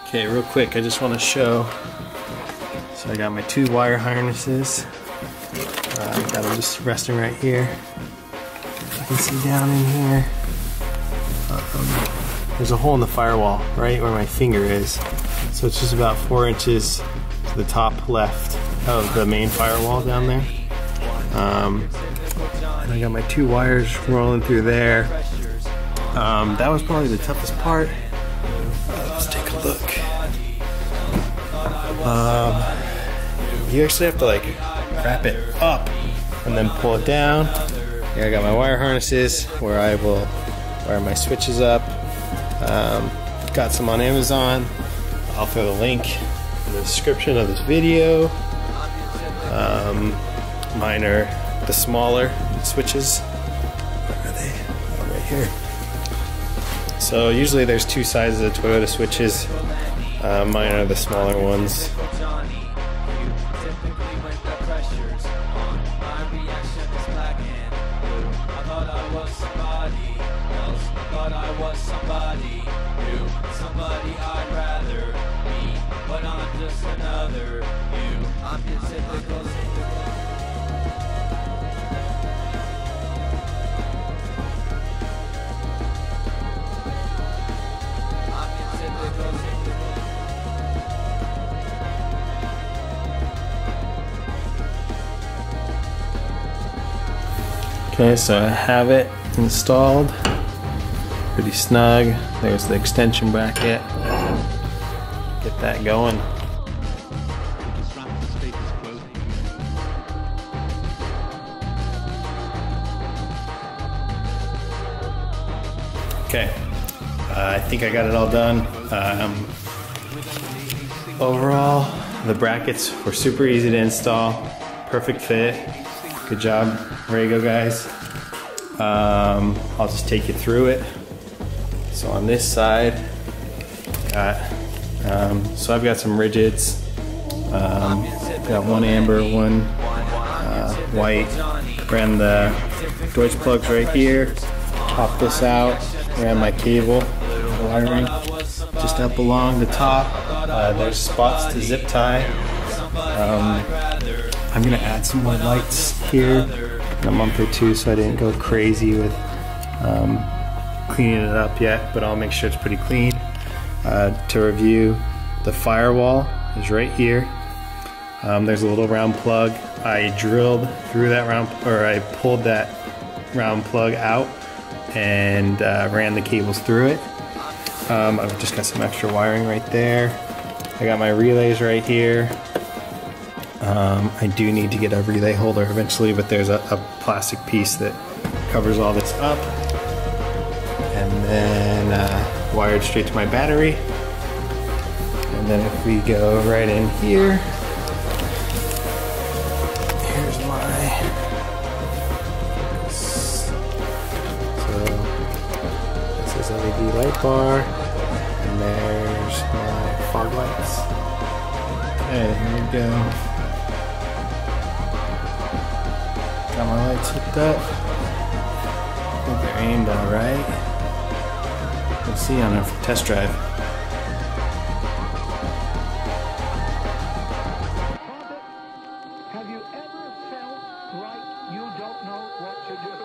Okay, real quick, I just want to show. So I got my 2 wire harnesses. I got them just resting right here. You can see down in here. There's a hole in the firewall right where my finger is. So it's just about 4 inches to the top left of the main firewall down there. And I got my 2 wires rolling through there. That was probably the toughest part. Let's take a look. You actually have to like wrap it up and then pull it down. Here I got my wire harnesses where I will wire my switches up. Got some on Amazon. I'll throw the link in the description of this video. Mine are the smaller switches. Where are they? Oh, right here. So usually there's 2 sizes of Toyota switches. Mine are the smaller ones. Okay, so I have it installed, pretty snug. There's the extension bracket. Get that going. Okay, I think I got it all done. Overall, the brackets were super easy to install, perfect fit. Good job, Rago guys. I'll just take you through it. So on this side, so I've got some rigids. Got 1 amber, 1 white. Ran the Deutsch plugs right here. Pop this out. Ran my cable, wiring just up along the top. There's spots to zip tie. I'm gonna add some more lights here in a month or 2, so I didn't go crazy with cleaning it up yet, but I'll make sure it's pretty clean. To review, the firewall is right here. There's a little round plug. I drilled through that round, or I pulled that round plug out and ran the cables through it. I've just got some extra wiring right there. I got my relays right here. I do need to get a relay holder eventually, but there's a plastic piece that covers all this up. And then wired straight to my battery. And then if we go right in here, here's my, so this is LED light bar, and there's my fog lights. Okay, here we go. Got my lights hooked up. I think they're aimed all right. We'll see on our test drive. Have you ever felt like you don't know what to do?